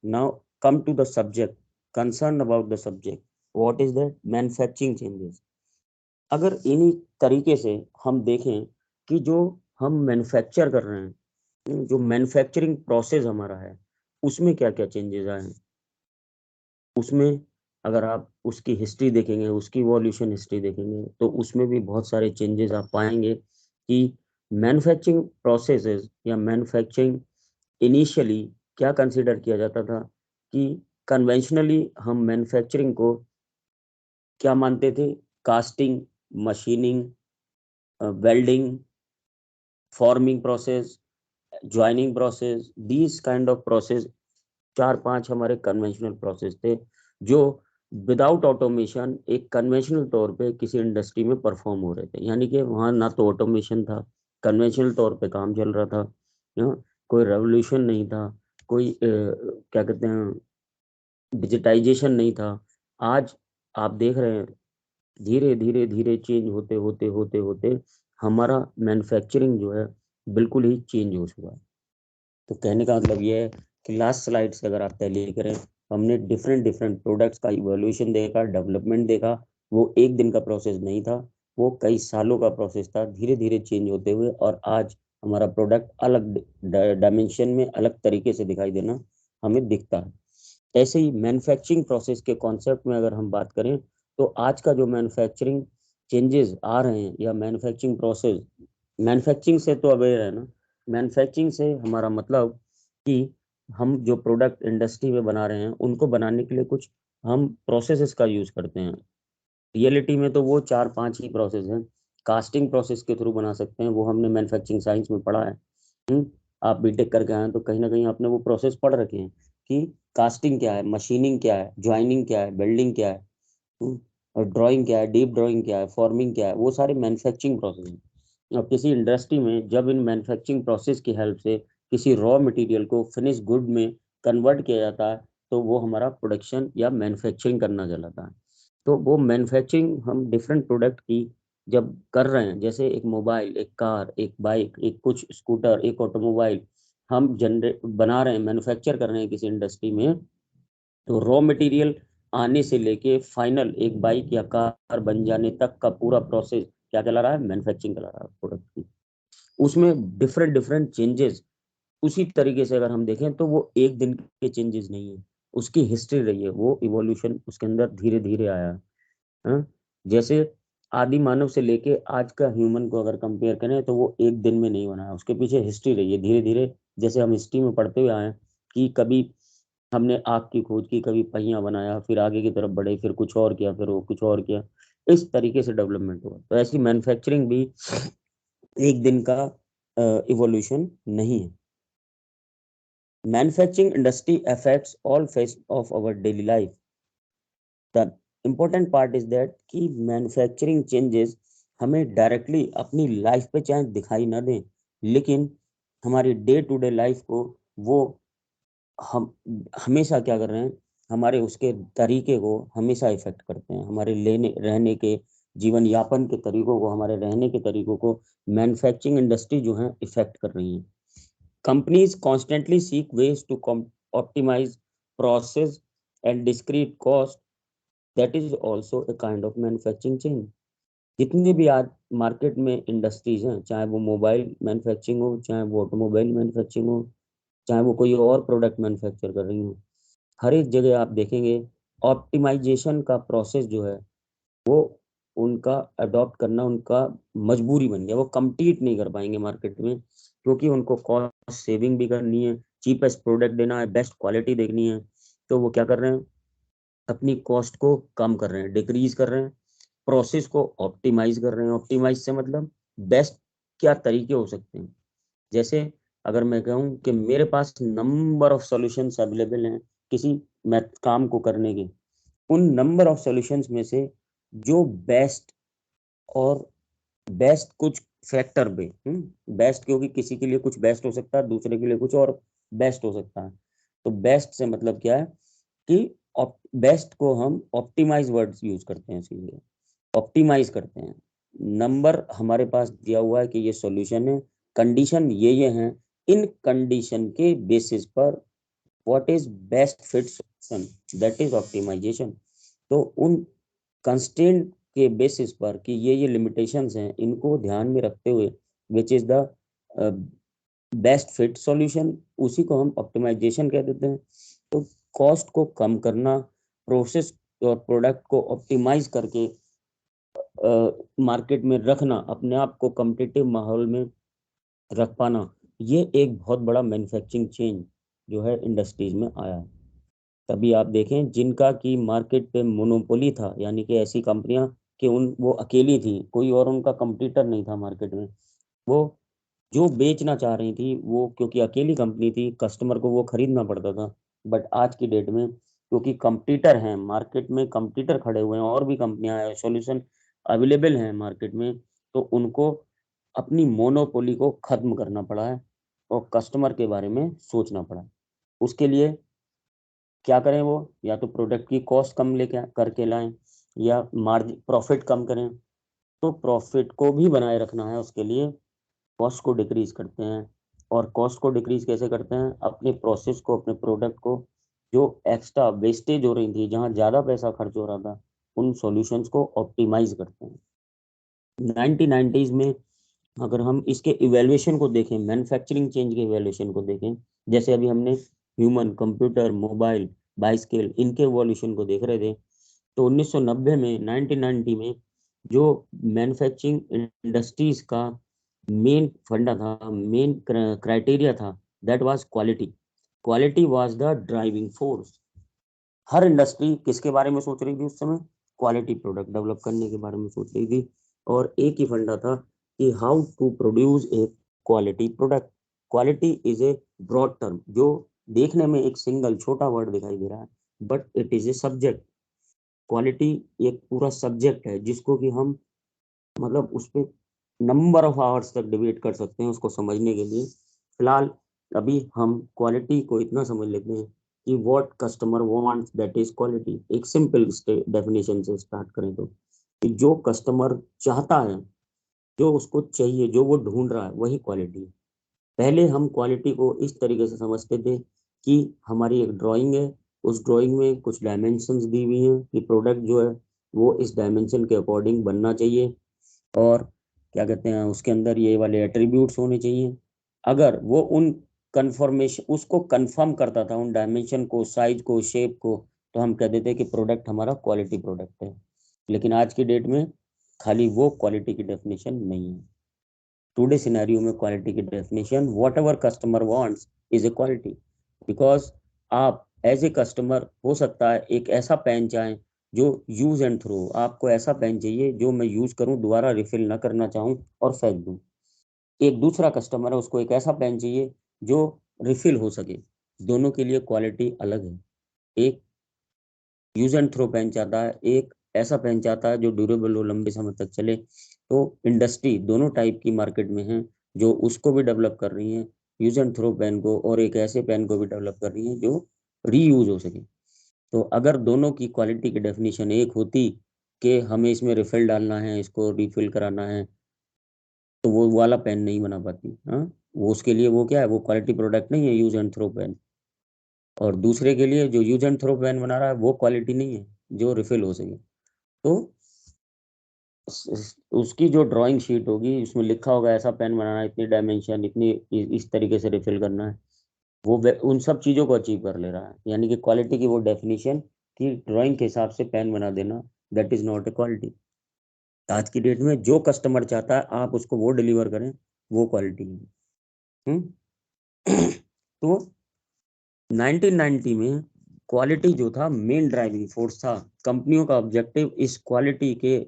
Now come to the subject, concern about the subject, what is that? Manufacturing changes. अगर इन्हीं तरीके से हम देखें कि जो हम मैन्युफैक्चर कर रहे हैं, जो मैन्युफैक्चरिंग प्रोसेस हमारा है, उसमें क्या क्या चेंजेस आए हैं, उसमें अगर आप उसकी हिस्ट्री देखेंगे, उसकी इवोल्यूशन हिस्ट्री देखेंगे, तो उसमें भी बहुत सारे चेंजेस आप पाएंगे कि मैन्युफैक्चरिंग प्रोसेसेस या मैन्युफैक्चरिंग इनिशियली क्या कंसिडर किया जाता था कि कन्वेंशनली हम मैन्युफैक्चरिंग को क्या मानते थे? Casting, machining, welding, forming process, joining process, these kind of process, चार पांच हमारे कन्वेंशनल प्रोसेस थे जो विदाउट ऑटोमेशन एक कन्वेंशनल तौर पे किसी इंडस्ट्री में परफॉर्म हो रहे थे। यानी कि वहाँ ना तो ऑटोमेशन था, कन्वेंशनल तौर पे काम चल रहा था, कोई रेवोल्यूशन नहीं था, कोई क्या कहते हैं, डिजिटाइजेशन नहीं था। आज आप देख रहे हैं धीरे धीरे धीरे चेंज होते होते होते होते हमारा मैन्युफैक्चरिंग जो है बिल्कुल ही चेंज हो चुका है। तो कहने का मतलब ये है कि लास्ट स्लाइड से अगर आप टैली करें, हमने डिफरेंट डिफरेंट प्रोडक्ट्स का इवोल्यूशन देखा, डेवलपमेंट देखा। वो एक दिन का प्रोसेस नहीं था, वो कई सालों का प्रोसेस था, धीरे धीरे चेंज होते हुए, और आज हमारा प्रोडक्ट अलग डायमेंशन में अलग तरीके से दिखाई देना हमें दिखता है। ऐसे ही मैन्युफैक्चरिंग प्रोसेस के कॉन्सेप्ट में अगर हम बात करें, तो आज का जो मैन्युफैक्चरिंग चेंजेस आ रहे हैं या मैन्युफैक्चरिंग प्रोसेस, मैन्युफैक्चरिंग से तो अवेयर है ना, मैन्युफैक्चरिंग से हमारा मतलब कि हम जो प्रोडक्ट इंडस्ट्री में बना रहे हैं उनको बनाने के लिए कुछ हम प्रोसेसेस का यूज करते हैं। रियलिटी में तो वो चार पांच ही प्रोसेस हैं। कास्टिंग प्रोसेस के थ्रू बना सकते हैं, वो हमने मैन्युफैक्चरिंग साइंस में पढ़ा है। आप बीटेक करके आए हैं तो कहीं ना कहीं आपने वो प्रोसेस पढ़ रखे हैं कि कास्टिंग क्या है, मशीनिंग क्या है, ज्वाइनिंग क्या है, वेल्डिंग क्या है, और ड्राइंग क्या है, डीप ड्राइंग क्या है, फॉर्मिंग क्या है, वो सारे मैन्युफैक्चरिंग प्रोसेस हैं। और किसी इंडस्ट्री में जब इन मैन्युफैक्चरिंग प्रोसेस की हेल्प से किसी रॉ मटेरियल को फिनिश गुड में कन्वर्ट किया जाता है, तो वो हमारा प्रोडक्शन या मैन्युफैक्चरिंग करना कहलाता है। तो वो मैन्युफैक्चरिंग हम डिफरेंट प्रोडक्ट की जब कर रहे हैं, जैसे एक मोबाइल, एक कार, एक बाइक, एक कुछ स्कूटर, एक ऑटोमोबाइल, हम जनरेट बना रहे हैं, मैन्युफैक्चर कर रहे हैं किसी इंडस्ट्री में, तो रॉ मटेरियल आने से लेके फाइनल एक बाइक या कार बन जाने तक का पूरा प्रोसेस क्या कहला रहा है? मैन्युफैक्चरिंग कहला रहा है प्रोडक्ट की। उसमें डिफरेंट डिफरेंट चेंजेस, उसी तरीके से अगर हम देखें तो वो एक दिन के चेंजेस नहीं है, उसकी हिस्ट्री रही है, वो इवोल्यूशन उसके अंदर धीरे धीरे आया है। हाँ? जैसे आदि मानव से लेके आज का ह्यूमन को अगर कंपेयर करें तो वो एक दिन में नहीं बना है, उसके पीछे हिस्ट्री रही है धीरे धीरे। जैसे हम हिस्ट्री में पढ़ते हुए आए हैं कि कभी हमने आग की खोज की, कभी पहिया बनाया, फिर आगे की तरफ बढ़े, फिर कुछ और किया, फिर वो कुछ और किया, इस तरीके से डेवलपमेंट हुआ। तो ऐसी मैन्युफैक्चरिंग भी एक दिन का इवोल्यूशन नहीं है। Manufacturing industry affects all face of our daily life. The important part is that कि मैन्युफैक्चरिंग चेंजेस हमें डायरेक्टली अपनी लाइफ पे चाहे दिखाई ना दें, लेकिन हमारी डे टू डे लाइफ को वो हम हमेशा क्या कर रहे हैं, हमारे उसके तरीके को हमेशा इफेक्ट करते हैं, हमारे लेने रहने के, जीवन यापन के तरीकों को, हमारे रहने के तरीकों को मैन्युफैक्चरिंग इंडस्ट्री जो है इफेक्ट कर रही है। Companies constantly seek ways to optimise process and discrete cost, that is also a kind of manufacturing change. जितनी भी आज मार्केट में इंडस्ट्रीज हैं, चाहे वो मोबाइल मैन्युफैक्चरिंग हो, चाहे वो ऑटोमोबाइल मैन्युफैक्चरिंग हो, चाहे वो कोई और प्रोडक्ट मैन्युफैक्चर कर रही हो, हर एक जगह आप देखेंगे ऑप्टिमाइजेशन का प्रोसेस जो है वो उनका अडॉप्ट करना उनका मजबूरी बन गया। वो कम्पीट नहीं कर पाएंगे मार्केट में, क्योंकि उनको कॉस्ट सेविंग भी करनी है, चीपेस्ट प्रोडक्ट देना है, बेस्ट क्वालिटी देखनी है। तो वो क्या कर रहे हैं, अपनी कॉस्ट को कम कर रहे हैं, डिक्रीज कर रहे हैं, प्रोसेस को ऑप्टिमाइज कर रहे हैं। ऑप्टिमाइज से मतलब बेस्ट क्या तरीके हो सकते हैं। जैसे अगर मैं कहूँ कि मेरे पास नंबर ऑफ सॉल्यूशंस अवेलेबल हैं किसी मैं काम को करने के, उन नंबर ऑफ सॉल्यूशंस में से जो बेस्ट और बेस्ट कुछ फैक्टर पे, बेस्ट क्योंकि किसी के लिए कुछ बेस्ट हो सकता है, दूसरे के लिए कुछ और बेस्ट हो सकता है। तो बेस्ट से मतलब क्या है कि बेस्ट को हम ऑप्टिमाइज वर्ड्स यूज करते हैं, इसीलिए ऑप्टिमाइज करते हैं। नंबर हमारे पास दिया हुआ है कि ये सॉल्यूशन है, कंडीशन ये हैं, इन कंडीशन के बेसिस पर what is best fit solution, that is optimisation. तो उन कंस्ट्रेंट के बेसिस पर कि ये लिमिटेशंस हैं, इनको ध्यान में रखते हुए which is the best fit solution, उसी को हम ऑप्टिमाइजेशन कह देते हैं। तो कॉस्ट को कम करना, प्रोसेस और प्रोडक्ट को ऑप्टिमाइज करके मार्केट में रखना, अपने आप को कॉम्पिटिटिव माहौल में रख पाना, ये एक बहुत बड़ा मैन्युफैक्चरिंग चेंज जो है इंडस्ट्रीज में आया है। तभी आप देखें जिनका की मार्केट पे मोनोपोली था, यानी कि ऐसी कंपनियां कि वो अकेली थी, कोई और उनका कंपटीटर नहीं था मार्केट में, वो जो बेचना चाह रही थी वो, क्योंकि अकेली कंपनी थी, कस्टमर को वो खरीदना पड़ता था। बट आज की डेट में क्योंकि कंपटीटर हैं मार्केट में, कंपटीटर खड़े हुए हैं और भी कंपनियां हैं, सॉल्यूशन अवेलेबल हैं मार्केट में, तो उनको अपनी मोनोपोली को खत्म करना पड़ा है और कस्टमर के बारे में सोचना पड़ा है। उसके लिए क्या करें, वो या तो प्रोडक्ट की कॉस्ट कम लेके करके लाएं, या मार्जिन प्रॉफिट कम करें। तो प्रॉफिट को भी बनाए रखना है, उसके लिए कॉस्ट को डिक्रीज करते हैं। और कॉस्ट को डिक्रीज कैसे करते हैं, अपने प्रोसेस को, अपने प्रोडक्ट को, जो एक्स्ट्रा वेस्टेज हो रही थी, जहाँ ज़्यादा पैसा खर्च हो रहा था, उन सॉल्यूशंस को ऑप्टिमाइज करते हैं। 1990s में अगर हम इसके इवेल्युएशन को देखें, मैन्युफैक्चरिंग चेंज के इवेल्युएशन को देखें, जैसे अभी हमने ह्यूमन, कंप्यूटर, मोबाइल, बाइस्केल, इनके इवोल्यूशन को देख रहे थे, तो 1990 में, 1990 में जो मैन्युफैक्चरिंग इंडस्ट्रीज का मेन फंडा था, मेन क्राइटेरिया था, that was quality. Quality was the driving force. Her industry किसके बारे में सोच रही थी उस समय, क्वालिटी प्रोडक्ट डेवलप करने के बारे में सोच रही थी। और एक ही फंडा था कि how to produce a quality product. Quality is a broad term, जो देखने में एक सिंगल छोटा वर्ड दिखाई दे रहा है, but it is a subject. Quality एक पूरा सब्जेक्ट है जिसको कि हम मतलब उस पर नंबर ऑफ आवर्स तक डिबेट कर सकते हैं उसको समझने के लिए। फिलहाल अभी हम क्वालिटी को इतना समझ लेते हैं कि what customer wants that is quality. एक सिंपल डेफिनेशन से स्टार्ट करें तो, कि जो कस्टमर चाहता है, जो उसको चाहिए, जो वो ढूंढ रहा है, वही क्वालिटी है। पहले हम क्वालिटी को इस तरीके से समझते थे कि हमारी एक ड्राइंग है, उस ड्राइंग में कुछ डायमेंशंस दी हुई हैं कि प्रोडक्ट जो है वो इस डायमेंशन के अकॉर्डिंग बनना चाहिए, और क्या कहते हैं उसके अंदर ये वाले एट्रीब्यूट्स होने चाहिए। अगर वो उन कंफर्मेशन उसको कंफर्म करता था, उन डायमेंशन को, साइज को, शेप को, तो हम कह देते कि प्रोडक्ट हमारा क्वालिटी प्रोडक्ट है। लेकिन आज की डेट में खाली वो क्वालिटी की डेफिनेशन नहीं है। टुडे सिनेरियो में क्वालिटी की definition, what ever customer wants is a quality. Because आप एज ए कस्टमर हो सकता है एक ऐसा पेन चाहें जो यूज एंड थ्रो, आपको ऐसा पेन चाहिए जो मैं यूज करूं, दोबारा रिफिल ना करना चाहूं और फेंक दूं। एक दूसरा कस्टमर है, उसको एक ऐसा पेन चाहिए जो रिफिल हो सके। दोनों के लिए क्वालिटी अलग है। एक यूज एंड थ्रो पेन चाहता है, एक ऐसा पेन चाहता है जो ड्यूरेबल हो, लंबे समय तक चले। तो इंडस्ट्री दोनों टाइप की मार्केट में है, जो उसको भी डेवलप कर रही है, यूज एंड थ्रो पेन को, और एक ऐसे पेन को भी डेवलप कर रही है जो रीयूज हो सके। तो अगर दोनों की क्वालिटी की डेफिनेशन एक होती कि हमें इसमें रिफिल डालना है, इसको रिफिल कराना है, तो वो वाला पेन नहीं बना पाती। हाँ, वो उसके लिए वो क्या है, वो क्वालिटी प्रोडक्ट नहीं है, यूज एंड थ्रो पेन। और दूसरे के लिए जो यूज एंड थ्रो पेन बना रहा है वो क्वालिटी नहीं है जो रिफिल हो सके। तो उसकी जो ड्राइंग शीट होगी उसमें लिखा होगा ऐसा पेन बनाना है, इतनी डायमेंशन, इतनी इस तरीके से रिफिल करना है, वो उन सब चीज़ों को अचीव कर ले रहा है। यानी कि क्वालिटी की वो डेफिनेशन कि ड्राइंग के हिसाब से पेन बना देना, that is not a quality. आज की डेट में जो कस्टमर चाहता है आप उसको वो डिलीवर करें, वो क्वालिटी है। तो 1990 में क्वालिटी जो था मेन ड्राइविंग फोर्स था। कंपनियों का ऑब्जेक्टिव इस क्वालिटी के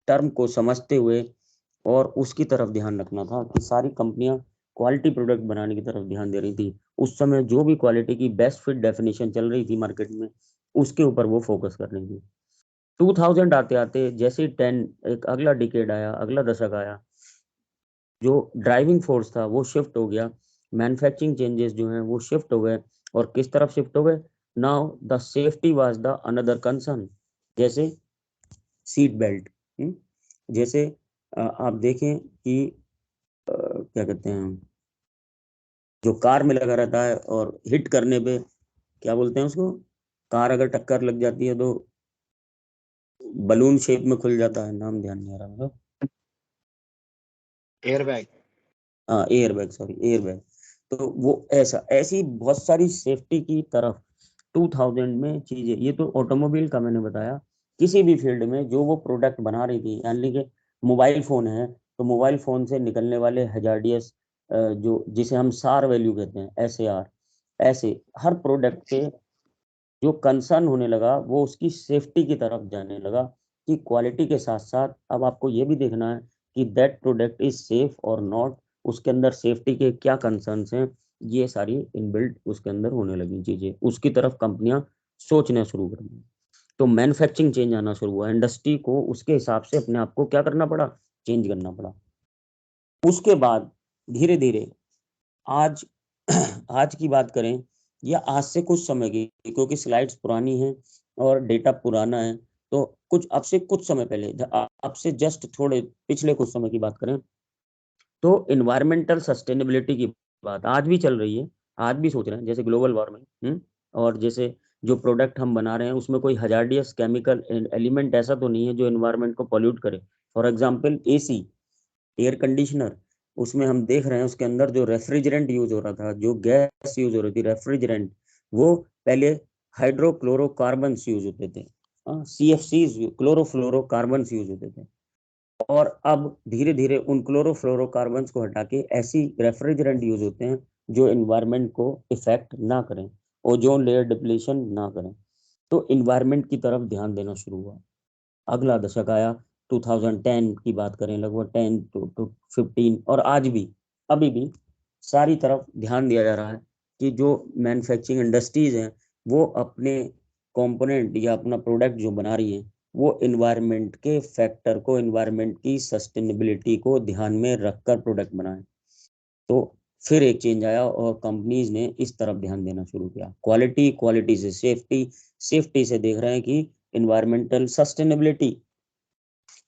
टर्म को समझते हुए और उसकी तरफ ध्यान रखना था कि सारी कंपनियां क्वालिटी प्रोडक्ट बनाने की तरफ ध्यान दे रही थी। उस समय जो भी क्वालिटी की बेस्ट फिट डेफिनेशन चल रही थी मार्केट में, उसके ऊपर वो फोकस कर रही थी। 2000 आते आते जैसे 10 एक अगला डिकेड आया, अगला दशक आया, जो ड्राइविंग फोर्स था वो शिफ्ट हो गया। मैन्युफैक्चरिंग चेंजेस जो हैं वो शिफ्ट हो गए, और किस तरफ शिफ्ट हो गए, now the safety was the another concern. जैसे सीट बेल्ट, जैसे आप देखें कि क्या कहते हैं, जो कार में लगा रहता है और हिट करने पे क्या बोलते हैं उसको, कार अगर टक्कर लग जाती है तो बलून शेप में खुल जाता है, नाम ध्यान नहीं आ रहा मतलब। एयरबैग। हाँ एयरबैग, सॉरी एयरबैग। तो वो ऐसा ऐसी बहुत सारी सेफ्टी की तरफ 2000 में चीजें, ये तो ऑटोमोबाइल का मैंने बताया। किसी भी फील्ड में जो वो प्रोडक्ट बना रही थी, यानी कि मोबाइल फोन है तो मोबाइल फोन से निकलने वाले हजार्डियस जो जिसे हम सार वैल्यू कहते हैं, SAR, ऐसे हर प्रोडक्ट पे जो कंसर्न होने लगा वो उसकी सेफ्टी की तरफ जाने लगा, कि क्वालिटी के साथ साथ अब आपको ये भी देखना है कि दैट प्रोडक्ट इज सेफ और नॉट, उसके अंदर सेफ्टी के क्या कंसर्न्स हैं, ये सारी इनबिल्ट उसके अंदर होने लगी चीजें, उसकी तरफ कंपनियां सोचना शुरू कर दी। तो मैन्युफैक्चरिंग चेंज आना शुरू हुआ, इंडस्ट्री को उसके हिसाब से अपने आप को क्या करना पड़ा, चेंज करना पड़ा। उसके बाद धीरे धीरे आज आज की बात करें या आज से कुछ समय की, क्योंकि स्लाइड्स पुरानी हैं और डेटा पुराना है, तो कुछ अब से कुछ समय पहले, अब से जस्ट थोड़े पिछले कुछ समय की बात करें, तो इन्वायरमेंटल सस्टेनेबिलिटी की बात आज भी चल रही है। आज भी सोच रहे हैं, जैसे ग्लोबल वार्मिंग, और जैसे जो प्रोडक्ट हम बना रहे हैं उसमें कोई हजार्डियस केमिकल एलिमेंट ऐसा तो नहीं है जो इन्वायरमेंट को पॉल्यूट करे। For example AC, air conditioner, उसमें हम देख रहे हैं उसके अंदर जो रेफ्रिजरेंट यूज हो रहा था, जो गैस यूज हो रही थी रेफ्रिजरेंट, वो पहले हाइड्रोक्लोरोकार्बन्स यूज होते थे, CFCs, क्लोरोफ्लोरोकार्बन्स यूज होते थे। और अब धीरे धीरे उन क्लोरोफ्लोरोकार्बन्स को हटा के ऐसी रेफ्रिजरेंट यूज होते हैं जो इन्वायरमेंट को इफेक्ट ना करें, ओजोन लेयर डिप्लीशन ना करें। तो इन्वायरमेंट की तरफ ध्यान देना शुरू हुआ। अगला दशक आया 2010 की बात करें, लगभग 10 to 15, और आज भी अभी भी सारी तरफ ध्यान दिया जा रहा है कि जो मैन्युफैक्चरिंग इंडस्ट्रीज हैं वो अपने कंपोनेंट या अपना प्रोडक्ट जो बना रही है वो इन्वायरमेंट के फैक्टर को, इन्वायरमेंट की सस्टेनेबिलिटी को ध्यान में रखकर प्रोडक्ट बनाए। तो फिर एक चेंज आया और कंपनीज ने इस तरफ ध्यान देना शुरू किया, क्वालिटी, क्वालिटी से सेफ्टी, सेफ्टी से देख रहे हैं कि इन्वायरमेंटल सस्टेनेबिलिटी।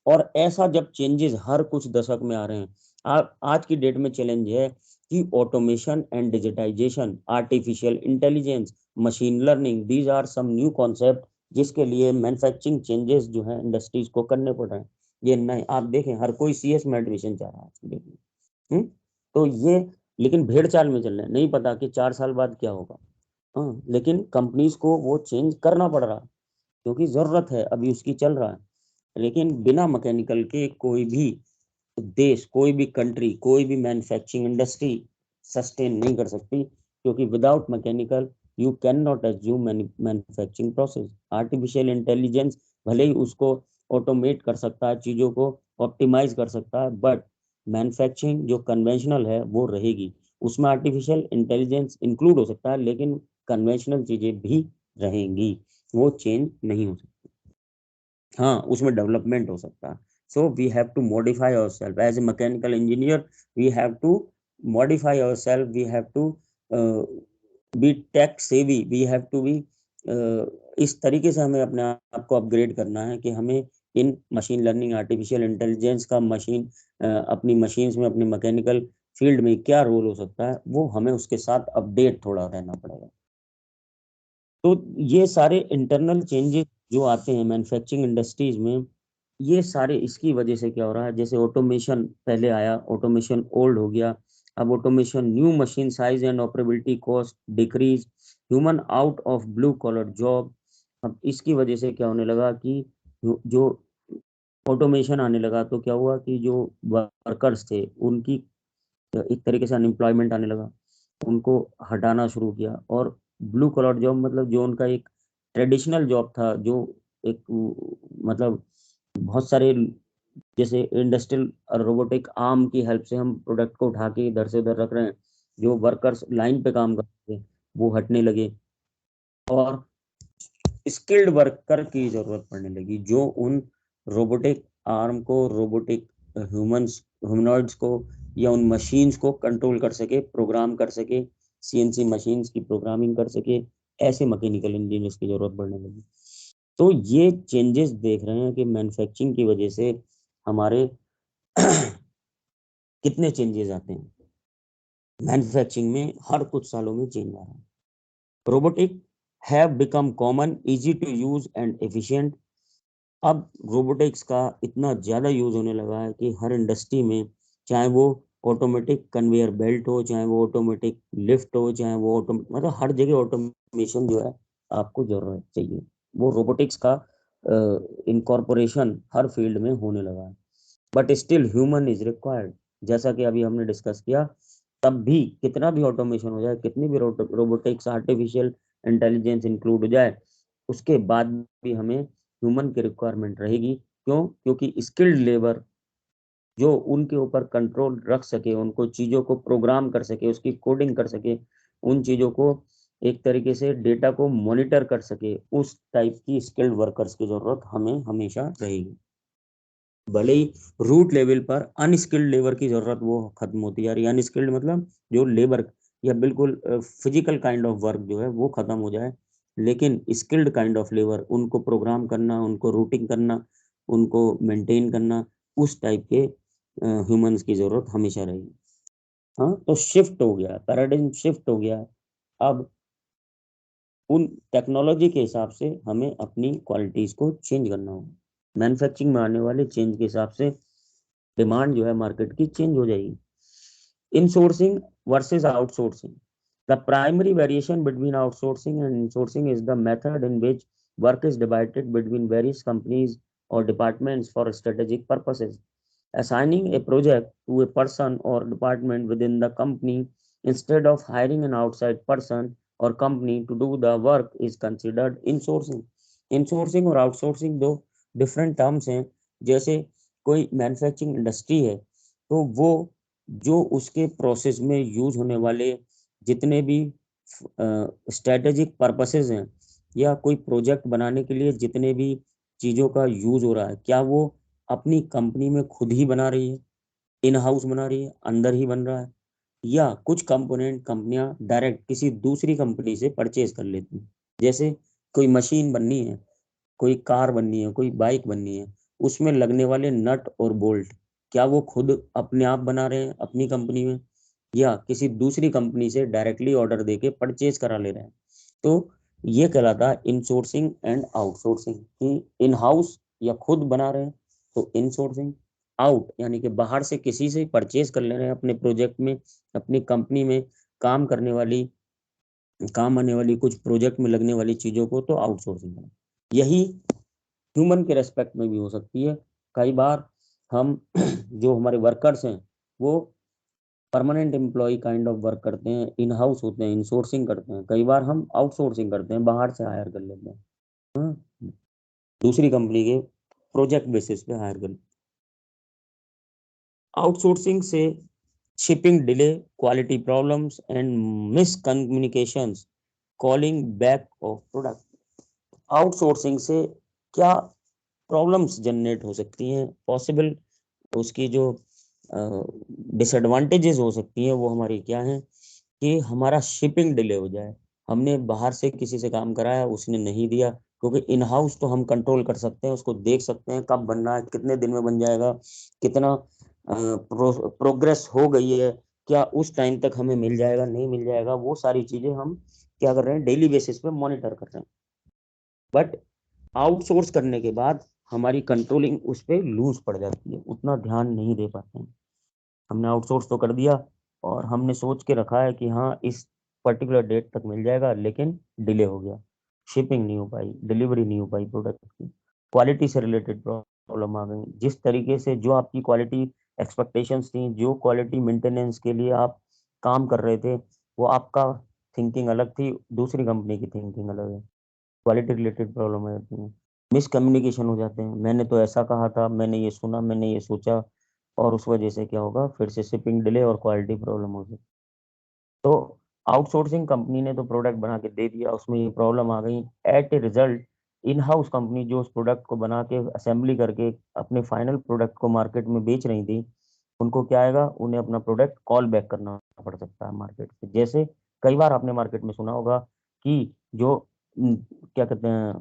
और ऐसा जब चेंजेस हर कुछ दशक में आ रहे हैं, आज की डेट में चैलेंज है कि automation and digitisation, artificial intelligence, machine learning, these are some new concept जिसके लिए मैन्युफैक्चरिंग चेंजेस जो है इंडस्ट्रीज को करने पड़ रहे हैं। ये नहीं, आप देखें हर कोई CS में एडमिशन चाह रहा है आज की डेट में। तो ये, लेकिन भेड़ चाल में चल रहे हैं, नहीं पता कि 4 साल बाद क्या होगा। हाँ, लेकिन कंपनीज को वो चेंज करना पड़ रहा है क्योंकि जरूरत है, अभी उसकी चल रहा है। लेकिन बिना मैकेनिकल के कोई भी देश, कोई भी कंट्री, कोई भी मैन्युफैक्चरिंग इंडस्ट्री सस्टेन नहीं कर सकती, क्योंकि without mechanical you can not assume manufacturing process. Artificial intelligence भले ही उसको ऑटोमेट कर सकता है, चीजों को ऑप्टिमाइज कर सकता है, बट मैन्युफैक्चरिंग जो कन्वेंशनल है वो रहेगी। उसमें आर्टिफिशियल इंटेलिजेंस इंक्लूड हो सकता है लेकिन कन्वेंशनल चीजें भी रहेंगी, वो चेंज नहीं हो सकती। हाँ, उसमें डेवलपमेंट हो सकता है। So we have to modify ourself as a mechanical engineer, we have to modify ourself, we have to be tech savvy, we have to be, इस तरीके से हमें अपने आप को अपग्रेड करना है कि हमें इन मशीन लर्निंग, आर्टिफिशियल इंटेलिजेंस का अपनी मशीन्स में, अपनी मैकेनिकल फील्ड में क्या रोल हो सकता है, वो हमें उसके साथ अपडेट थोड़ा रहना पड़ेगा। तो ये सारे इंटरनल चेंजेस जो आते हैं मैन्युफैक्चरिंग इंडस्ट्रीज में, ये सारे इसकी वजह से क्या हो रहा है, जैसे ऑटोमेशन पहले आया, ऑटोमेशन ओल्ड हो गया, अब automation, new machine size and operability cost decrease, human out of blue collar job. अब इसकी वजह से क्या होने लगा कि जो ऑटोमेशन आने लगा तो क्या हुआ कि जो वर्कर्स थे उनकी एक तरीके से अनएम्प्लॉयमेंट आने लगा, उनको हटाना शुरू किया। और ब्लू कॉलर जॉब मतलब जो उनका एक ट्रेडिशनल जॉब था, जो एक मतलब बहुत सारे, जैसे इंडस्ट्रियल रोबोटिक आर्म की हेल्प से हम प्रोडक्ट को उठा के इधर से उधर रख रहे हैं, जो वर्कर्स लाइन पे काम करते थे वो हटने लगे, और स्किल्ड वर्कर की जरूरत पड़ने लगी जो उन रोबोटिक आर्म को, रोबोटिक ह्यूमनॉइड्स को या उन मशीन्स को कंट्रोल कर सके, प्रोग्राम कर सके, CNC मशीन्स की प्रोग्रामिंग कर सके, ऐसे मैकेनिकल इंजीनियर्स की जरूरत पड़ने लगी। तो ये चेंजेस देख रहे हैं कि मैन्युफैक्चरिंग की वजह से हमारे कितने चेंजेस आते हैं। मैन्युफैक्चरिंग में हर कुछ सालों में चेंज आ रहा है। Robotic have become common, easy to use and efficient. अब रोबोटिक्स का इतना ज्यादा यूज होने लगा है कि हर इंडस्ट्री में, चाहे वो ऑटोमेटिक कन्वेयर बेल्ट हो, चाहे वो ऑटोमेटिक लिफ्ट हो, चाहे वो मतलब हर जगह ऑटोमेशन जो है आपको जरूरत चाहिए, वो रोबोटिक्स का इनकॉर्पोरेशन हर फील्ड में होने लगा है। But still human is required. जैसा कि अभी हमने डिस्कस किया, तब भी कितना भी ऑटोमेशन हो जाए, कितनी भी रोबोटिक्स आर्टिफिशियल इंटेलिजेंस इंक्लूड हो जाए, उसके बाद भी हमें ह्यूमन की रिक्वायरमेंट रहेगी। क्यों? क्योंकि स्किल्ड लेबर जो उनके ऊपर कंट्रोल रख सके, उनको चीजों को प्रोग्राम कर सके, उसकी कोडिंग कर सके, उन चीजों को एक तरीके से डेटा को मॉनिटर कर सके, उस टाइप की स्किल्ड वर्कर्स की जरूरत हमें हमेशा रहेगी। भले ही रूट लेवल पर अनस्किल्ड लेबर की जरूरत वो खत्म होती जा रही है। अनस्किल्ड मतलब जो लेबर या बिल्कुल फिजिकल काइंड ऑफ वर्क जो है वो खत्म हो जाए, लेकिन स्किल्ड काइंड ऑफ लेबर, उनको प्रोग्राम करना, उनको रूटिंग करना, उनको मेंटेन करना, उस टाइप के ह्यूमंस की जरूरत हमेशा रहेगी। हाँ, तो शिफ्ट हो गया, पैराडाइम शिफ्ट हो गया। अब उन टेक्नोलॉजी के हिसाब से हमें अपनी क्वालिटीज को चेंज करना होगा। मैन्युफैक्चरिंग में आने वाले चेंज के हिसाब से डिमांड जो है मार्केट की चेंज हो जाएगी। Insourcing versus outsourcing. The primary variation between outsourcing and insourcing is the method in which work is divided between various companies or departments for strategic purposes. Assigning a project to a person or department within the company instead of hiring an outside person or company to do the work is considered insourcing. Insourcing और outsourcing दो different terms हैं। जैसे कोई manufacturing industry है, तो वो जो उसके प्रोसेस में यूज होने वाले जितने भी स्ट्रेटेजिक पर्पसेस हैं, या कोई प्रोजेक्ट बनाने के लिए जितने भी चीज़ों का यूज हो रहा है, क्या वो अपनी कंपनी में खुद ही बना रही है, इन हाउस बना रही है, अंदर ही बन रहा है, या कुछ कंपोनेंट कंपनियां डायरेक्ट किसी दूसरी कंपनी से परचेज कर लेती हैं। जैसे कोई मशीन बननी है, कोई कार बननी है, कोई बाइक बननी है, उसमें लगने वाले नट और बोल्ट क्या वो खुद अपने आप बना रहे हैं अपनी कंपनी में, या किसी दूसरी कंपनी से डायरेक्टली ऑर्डर देके परचेज करा ले रहे हैं। तो ये कहलाता है इनसोर्सिंग एंड आउटसोर्सिंग, कि इन हाउस या खुद बना रहे हैं तो इनसोर्सिंग, आउट यानी कि बाहर से किसी से परचेज कर ले रहे हैं अपने प्रोजेक्ट में, अपनी कंपनी में काम करने वाली, काम आने वाली कुछ प्रोजेक्ट में लगने वाली चीजों को, तो आउटसोर्सिंग है। यही ह्यूमन के रेस्पेक्ट में भी हो सकती है। कई बार हम जो हमारे वर्कर्स हैं वो permanent employ kind of work करते हैं, इन हाउस होते हैं, इनसोर्सिंग करते हैं, कई बार हम आउटसोर्सिंग करते हैं, बाहर से हायर कर लेते हैं। हाँ, दूसरी कंपनी के प्रोजेक्ट बेसिस पे हायर कर। आउटसोर्सिंग से shipping delay, quality problems and miscommunications, calling back of product. Outsourcing से क्या प्रॉब्लम्स जनरेट हो सकती हैं, पॉसिबल उसकी जो डिसएडवांटेजेस हो सकती हैं वो हमारी क्या है, कि हमारा शिपिंग डिले हो जाए। हमने बाहर से किसी से काम कराया, उसने नहीं दिया, क्योंकि इन हाउस तो हम कंट्रोल कर सकते हैं, उसको देख सकते हैं कब बनना है, कितने दिन में बन जाएगा, कितना प्रोग्रेस हो गई है, क्या उस टाइम तक हमें मिल जाएगा, नहीं मिल जाएगा, वो सारी चीजें हम क्या कर रहे हैं, डेली बेसिस पे मॉनिटर कर रहे हैं। बट आउटसोर्स करने के बाद हमारी कंट्रोलिंग उस पर लूज पड़ जाती है, उतना ध्यान नहीं दे पाते हैं। हमने आउटसोर्स तो कर दिया और हमने सोच के रखा है कि हाँ इस पर्टिकुलर डेट तक मिल जाएगा, लेकिन डिले हो गया, शिपिंग नहीं हो पाई, डिलीवरी नहीं हो पाई प्रोडक्ट की, क्वालिटी से रिलेटेड प्रॉब्लम आ गई। जिस तरीके से जो आपकी क्वालिटी एक्सपेक्टेशंस थी, जो क्वालिटी मेंटेनेंस के लिए आप काम कर रहे थे, वो आपका थिंकिंग अलग थी, दूसरी कंपनी की थिंकिंग अलग है, क्वालिटी रिलेटेड प्रॉब्लम आ जाती है, मिसकम्युनिकेशन हो जाते हैं, मैंने तो ऐसा कहा था, मैंने ये सुना, मैंने ये सोचा, और उस वजह से क्या होगा, फिर से शिपिंग डिले और क्वालिटी प्रॉब्लम होगी। तो आउटसोर्सिंग कंपनी ने तो प्रोडक्ट बना के दे दिया, उसमें ये प्रॉब्लम आ गई, at a result in house company जो उस प्रोडक्ट को बना के असेंबली करके अपने फाइनल प्रोडक्ट को मार्केट में बेच रही थी, उनको क्या आएगा, उन्हें अपना प्रोडक्ट कॉल बैक करना पड़ सकता है मार्केट से। जैसे कई बार आपने मार्केट में सुना होगा कि जो क्या कहते हैं,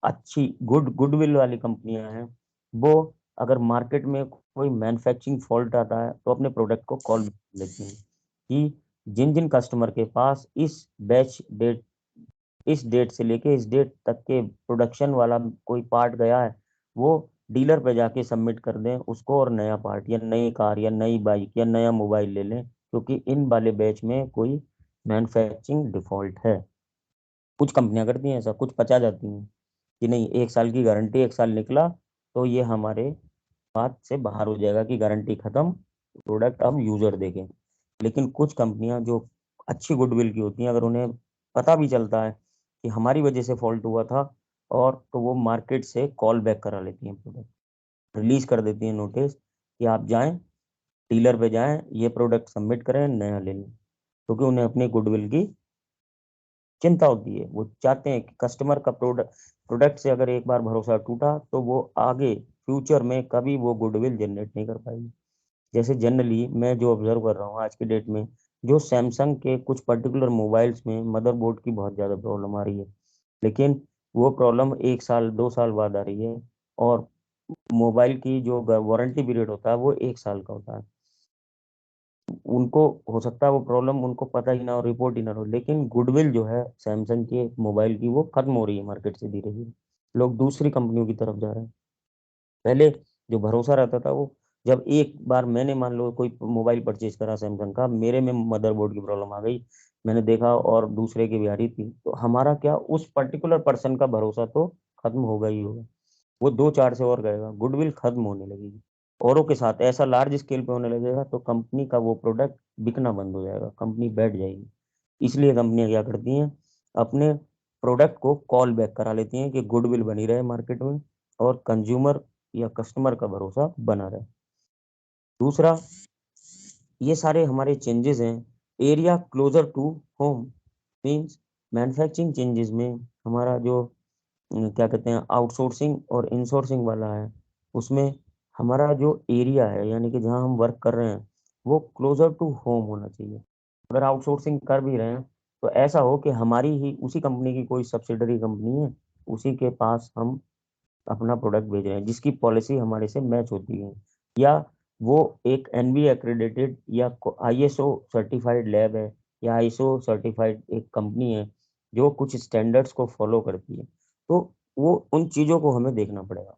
अच्छी गुडविल वाली कंपनियां हैं, वो अगर मार्केट में कोई मैन्युफैक्चरिंग फॉल्ट आता है तो अपने प्रोडक्ट को कॉल लेती हैं। कि जिन जिन कस्टमर के पास इस डेट से लेके इस डेट तक के प्रोडक्शन वाला कोई पार्ट गया है, वो डीलर पे जाके सबमिट कर दें उसको, और नया पार्ट या नई कार या नई बाइक या नया मोबाइल ले लें, क्योंकि इन वाले बैच में कोई मैन्युफैक्चरिंग डिफॉल्ट है। कुछ कंपनियां करती हैं ऐसा, कुछ पचा जाती हैं कि नहीं, 1 साल की गारंटी, 1 साल निकला तो ये हमारे बात से बाहर हो जाएगा कि गारंटी खत्म, प्रोडक्ट अब यूजर देखें। लेकिन कुछ कंपनियां जो अच्छी गुडविल की होती हैं, अगर उन्हें पता भी चलता है कि हमारी वजह से फॉल्ट हुआ था, और तो वो मार्केट से कॉल बैक करा लेती हैं, प्रोडक्ट रिलीज कर देती हैं नोटिस कि आप जाएं, डीलर पे जाएं, ये प्रोडक्ट सबमिट करें, नया ले लें, क्योंकि उन्हें अपनी गुडविल की चिंता होती है। वो चाहते हैं कि कस्टमर का प्रोडक्ट से अगर एक बार भरोसा टूटा तो वो आगे फ्यूचर में कभी वो गुडविल जनरेट नहीं कर पाएगी। जैसे जनरली मैं जो ऑब्जर्व कर रहा हूँ आज की डेट में, जो सैमसंग के कुछ पर्टिकुलर मोबाइल्स में मदरबोर्ड की बहुत ज़्यादा प्रॉब्लम आ रही है, लेकिन वो प्रॉब्लम 1 साल 2 साल बाद आ रही है, और मोबाइल की जो वारंटी पीरियड होता है वो 1 साल का होता है। उनको हो सकता है वो प्रॉब्लम उनको पता ही ना हो, रिपोर्ट ही ना हो, लेकिन गुडविल जो है सैमसंग के मोबाइल की वो खत्म हो रही है मार्केट से धीरे धीरे। लोग दूसरी कंपनियों की तरफ जा रहे हैं। पहले जो भरोसा रहता था वो, जब एक बार मैंने मान लो कोई मोबाइल परचेज करा सैमसंग का, मेरे में मदरबोर्ड की प्रॉब्लम आ गई, मैंने देखा और दूसरे की भी आ रही थी, तो हमारा क्या, उस पर्टिकुलर पर्सन का भरोसा तो खत्म होगा ही होगा। वो 2 4 से और गएगा, गुडविल खत्म होने लगेगी। औरों के साथ ऐसा लार्ज स्केल पे होने लगेगा तो कंपनी का वो प्रोडक्ट बिकना बंद हो जाएगा, कंपनी बैठ जाएगी। इसलिए कंपनियां क्या करती हैं, अपने प्रोडक्ट को कॉल बैक करा लेती हैं कि गुडविल बनी रहे मार्केट में, और कंज्यूमर या कस्टमर का भरोसा बना रहे। दूसरा, ये सारे हमारे चेंजेस हैं area closer to home, means manufacturing changes में हमारा जो क्या कहते हैं आउटसोर्सिंग और इनसोर्सिंग वाला है, उसमें हमारा जो एरिया है यानी कि जहाँ हम वर्क कर रहे हैं वो क्लोजर टू होम होना चाहिए। अगर आउटसोर्सिंग कर भी रहे हैं तो ऐसा हो कि हमारी ही उसी कंपनी की कोई सब्सिडरी कंपनी है, उसी के पास हम अपना प्रोडक्ट भेज रहे हैं, जिसकी पॉलिसी हमारे से मैच होती है, या वो एक एनबी एक्रेडिटेड या आईएसओ सर्टिफाइड लैब है, या आईएसओ सर्टिफाइड एक कंपनी है जो कुछ स्टैंडर्ड्स को फॉलो करती है। तो वो उन चीज़ों को हमें देखना पड़ेगा।